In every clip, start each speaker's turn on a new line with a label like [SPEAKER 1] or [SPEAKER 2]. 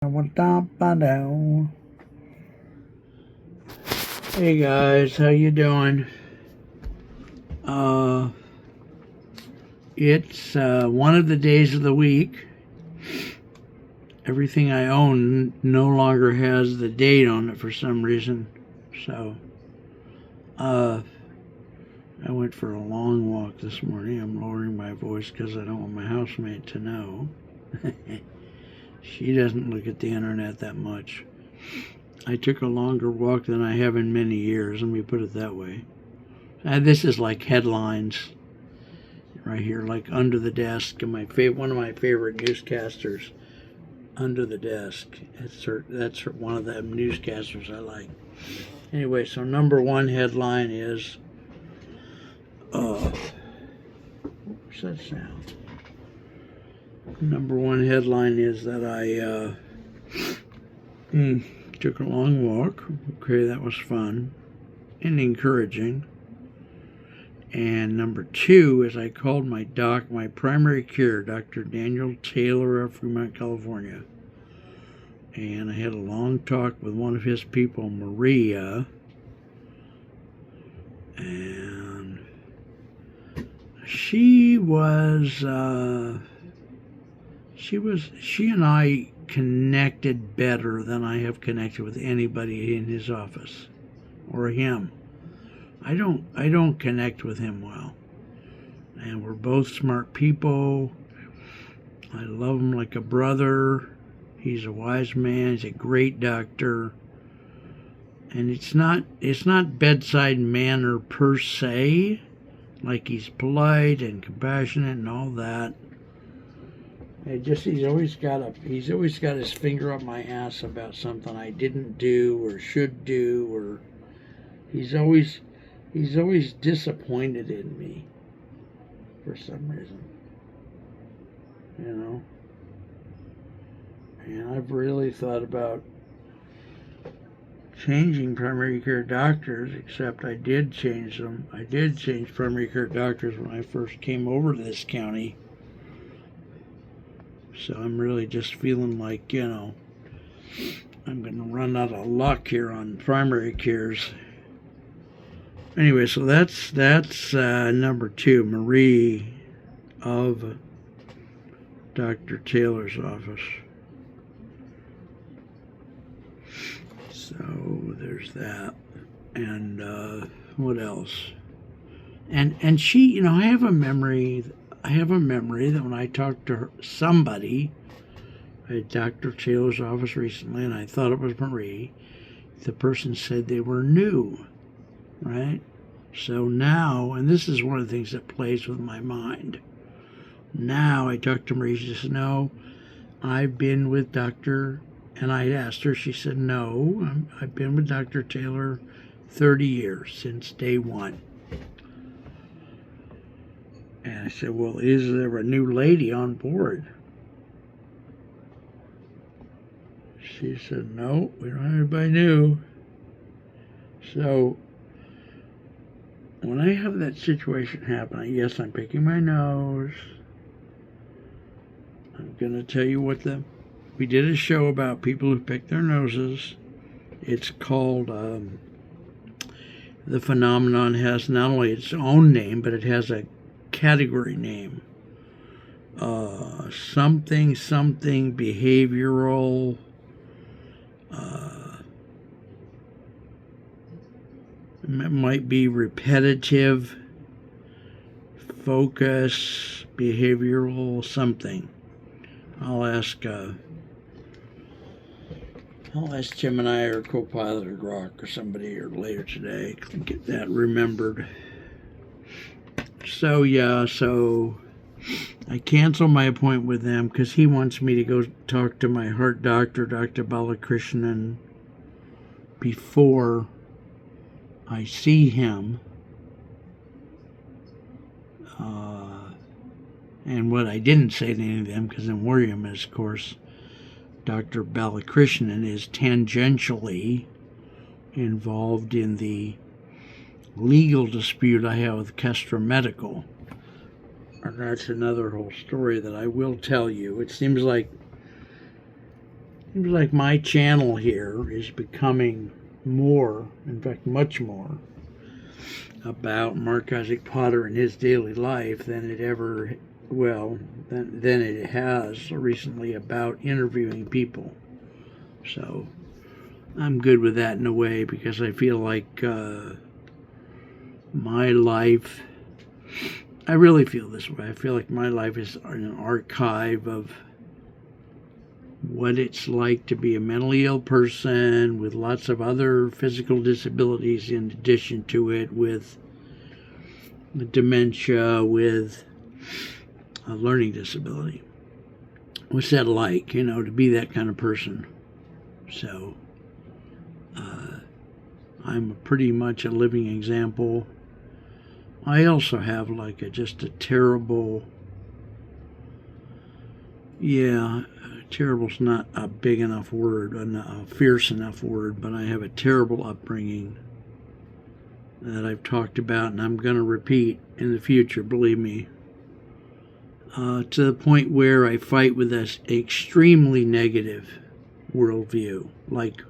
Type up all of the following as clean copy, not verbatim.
[SPEAKER 1] Hey guys, how you doing? It's one of the days of the week. Everything I own no longer has the date on it for some reason. So, I went for a long walk this morning. I'm lowering my voice because I don't want my housemate to know. She doesn't look at the internet that much. I took a longer walk than I have in many years, let me put it that way. This is like headlines right here, like Under the Desk, and one of my favorite newscasters, Under the Desk. That's one of the newscasters I like. Anyway, so number one headline is, what's that sound? Number one headline is that I took a long walk. Okay, that was fun and encouraging. And number two is I called my primary care, Dr. Daniel Taylor of Fremont, California. And I had a long talk with one of his people, Maria. And she and I connected better than I have connected with anybody in his office or him. I don't connect with him well. And we're both smart people. I love him like a brother. He's a wise man. He's a great doctor. And it's not bedside manner per se, like he's polite and compassionate and all that. He's always got his finger up my ass about something I didn't do or should do, or he's always disappointed in me for some reason, and I've really thought about changing primary care doctors, except I did change them. I did change primary care doctors when I first came over to this county, so I'm really just feeling like, I'm going to run out of luck here on primary cares. Anyway, so that's number two, Marie of Dr. Taylor's office. So there's that. And what else? And she, I have a memory that when I talked to somebody at Dr. Taylor's office recently, and I thought it was Marie, the person said they were new. Right? So now, and this is one of the things that plays with my mind. Now I talked to Marie, she said, no, I've been with Dr. And I asked her, she said, no, I've been with Dr. Taylor 30 years, since day one. And I said, well, is there a new lady on board? She said, no, we don't have anybody new. So when I have that situation happen, yes, I'm picking my nose. I'm going to tell you we did a show about people who pick their noses. It's called, the phenomenon has not only its own name, but it has a category name. Something behavioral, it might be repetitive, focus, behavioral something. I'll ask Gemini or Copilot or Grok or somebody or later today to get that remembered. So I canceled my appointment with them because he wants me to go talk to my heart doctor, Dr. Balakrishnan, before I see him. And what I didn't say to any of them, because I'm worried him, is, of course, Dr. Balakrishnan is tangentially involved in the legal dispute I have with Kestra Medical. And that's another whole story that I will tell you. It seems like Seems like my channel here is becoming more, in fact, much more, about Mark Isaac Potter and his daily life than it ever, well, than it has recently about interviewing people. So I'm good with that in a way, because I feel like my life, I really feel this way. I feel like my life is an archive of what it's like to be a mentally ill person with lots of other physical disabilities in addition to it, with dementia, with a learning disability. What's that like, to be that kind of person? So I'm pretty much a living example. I also have just a terrible, terrible's not a big enough word, a fierce enough word, but I have a terrible upbringing that I've talked about, and I'm going to repeat in the future, believe me, to the point where I fight with this extremely negative worldview, like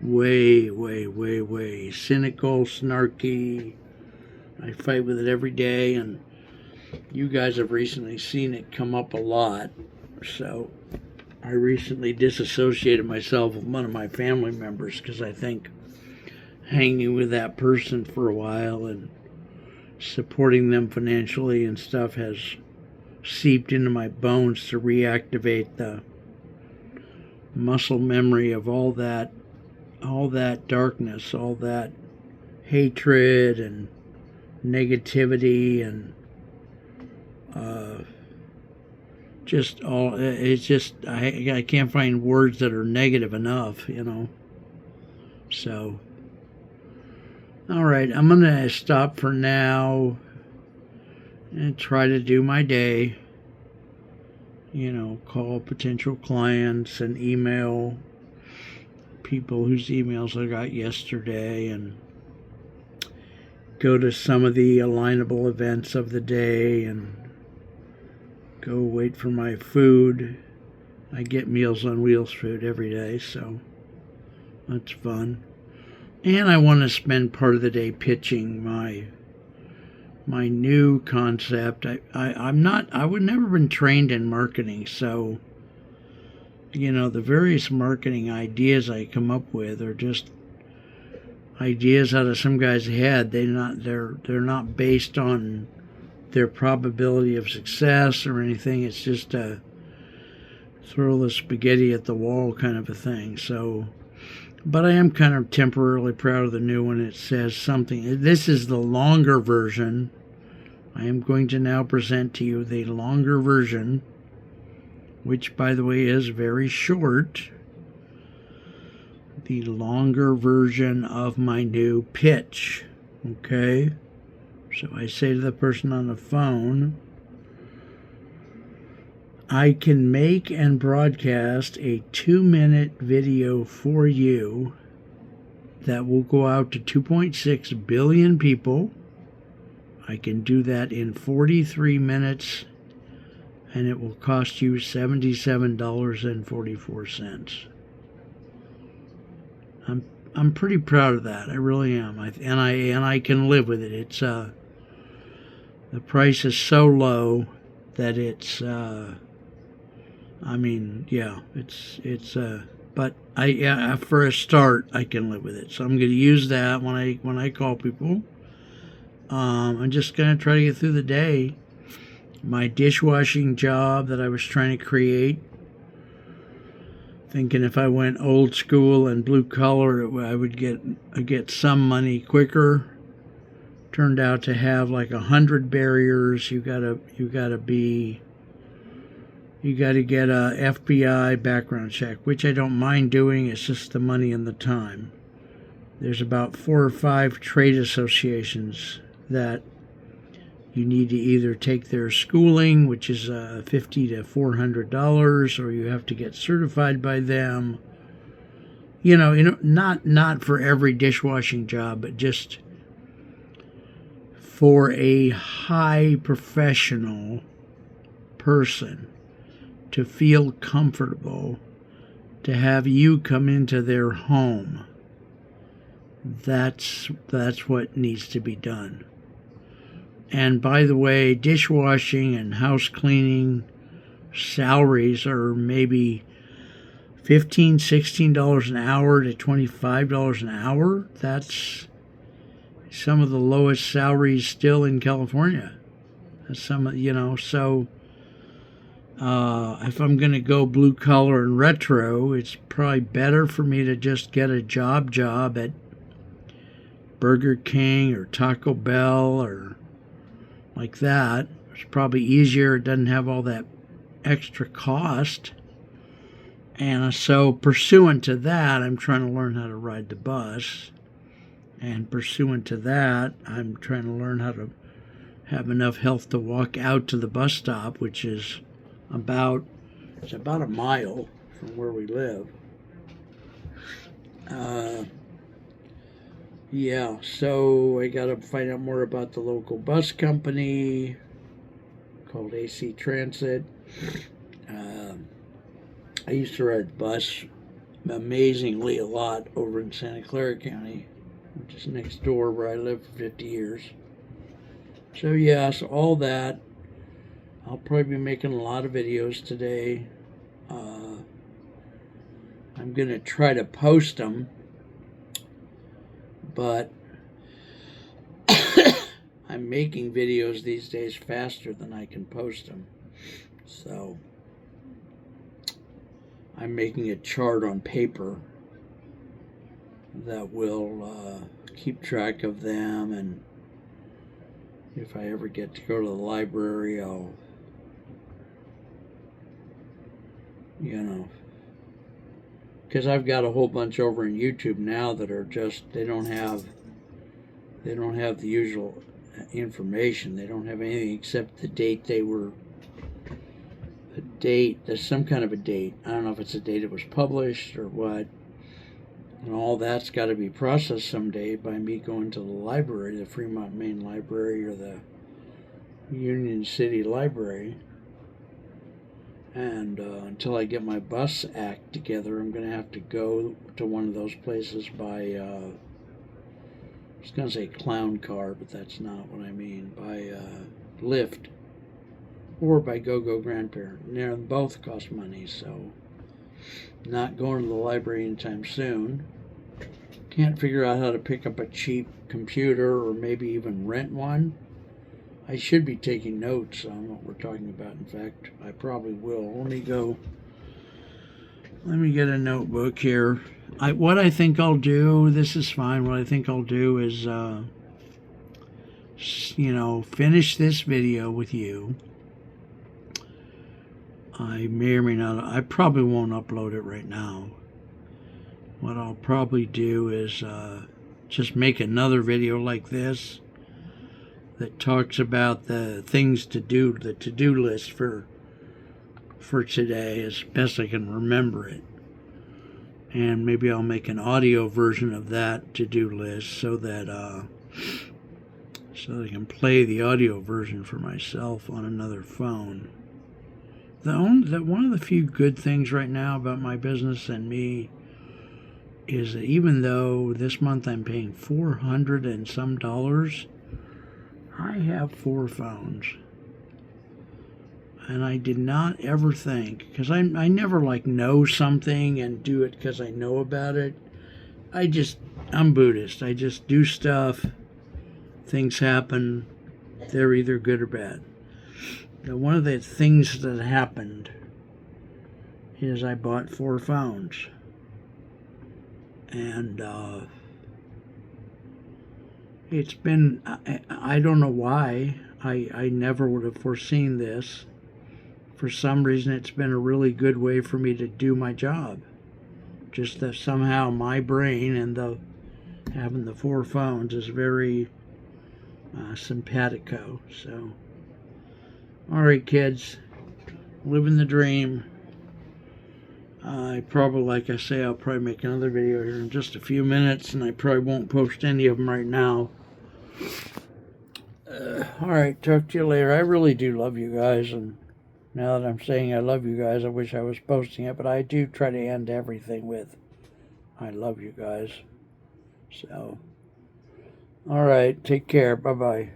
[SPEAKER 1] way, way, way, way cynical, snarky. I fight with it every day, and you guys have recently seen it come up a lot. So I recently disassociated myself with one of my family members because I think hanging with that person for a while and supporting them financially and stuff has seeped into my bones to reactivate the muscle memory of all that darkness, all that hatred and negativity, and I can't find words that are negative enough, So, all right, I'm going to stop for now and try to do my day. Call potential clients and email people whose emails I got yesterday, and go to some of the alignable events of the day, and go wait for my food. I get Meals on Wheels food every day, so that's fun. And I want to spend part of the day pitching my new concept. I would never been trained in marketing, so the various marketing ideas I come up with are just ideas out of some guy's head. They're not based on their probability of success or anything. It's just a throw the spaghetti at the wall kind of a thing. So, but I am kind of temporarily proud of the new one. It says something. This is the longer version. I am going to now present to you the longer version, which, by the way, is very short. The longer version of my new pitch. Okay? So I say to the person on the phone, I can make and broadcast a 2-minute video for you that will go out to 2.6 billion people. I can do that in 43 minutes, and it will cost you $77.44. I'm pretty proud of that. I really am. And I can live with it. It's the price is so low that it's but for a start I can live with it. So I'm going to use that when I call people. I'm just going to try to get through the day. My dishwashing job that I was trying to create, thinking if I went old school and blue collar, I would get some money quicker. Turned out to have like 100 barriers. You gotta get a FBI background check, which I don't mind doing. It's just the money and the time. There's about 4 or 5 trade associations that you need to either take their schooling, which is $50 to $400, or you have to get certified by them. Not for every dishwashing job, but just for a high professional person to feel comfortable to have you come into their home. That's what needs to be done. And by the way, dishwashing and house cleaning salaries are maybe $15, $16 an hour to $25 an hour. That's some of the lowest salaries still in California. That's so if I'm going to go blue collar and retro, it's probably better for me to just get a job at Burger King or Taco Bell or like that. It's probably easier. It doesn't have all that extra cost. And so pursuant to that, I'm trying to learn how to ride the bus. And pursuant to that, I'm trying to learn how to have enough health to walk out to the bus stop, which is about a mile from where we live. Yeah, so I got to find out more about the local bus company called AC Transit. I used to ride the bus amazingly a lot over in Santa Clara County, which is next door where I lived for 50 years. So yeah, so all that. I'll probably be making a lot of videos today. I'm going to try to post them, but I'm making videos these days faster than I can post them. So I'm making a chart on paper that will keep track of them, and if I ever get to go to the library, I'll, because I've got a whole bunch over on YouTube now that are just, they don't have the usual information. They don't have anything except the date there's some kind of a date. I don't know if it's a date it was published or what. And all that's got to be processed someday by me going to the library, the Fremont Main Library or the Union City Library. And until I get my bus act together, I'm going to have to go to one of those places by, I was going to say clown car, but that's not what I mean, by Lyft or by GoGo Grandparent. And they both cost money, so not going to the library anytime soon. Can't figure out how to pick up a cheap computer or maybe even rent one. I should be taking notes on what we're talking about. In fact, I probably will. Let me get a notebook here. What I think I'll do, this is fine. What I think I'll do is, finish this video with you. I may or may not, I probably won't upload it right now. What I'll probably do is just make another video like this that talks about the things to do, the to-do list for today as best I can remember it. And maybe I'll make an audio version of that to-do list so that I can play the audio version for myself on another phone. One of the few good things right now about my business and me is that even though this month I'm paying $400 and some dollars, I have 4 phones. And I did not ever think, because I never know something and do it because I know about it. I'm Buddhist. I just do stuff. Things happen. They're either good or bad. Now, one of the things that happened is I bought 4 phones. And it's been, I don't know why. I never would have foreseen this. For some reason, it's been a really good way for me to do my job. Just that somehow my brain and having the 4 phones is very simpatico. So, all right, kids, living the dream. I probably, like I say, I'll probably make another video here in just a few minutes, and I probably won't post any of them right now. All right, talk to you later. I really do love you guys, and Now that I'm saying I love you guys, I wish I was posting it, but I do try to end everything with I love you guys. So, all right, take care. Bye bye.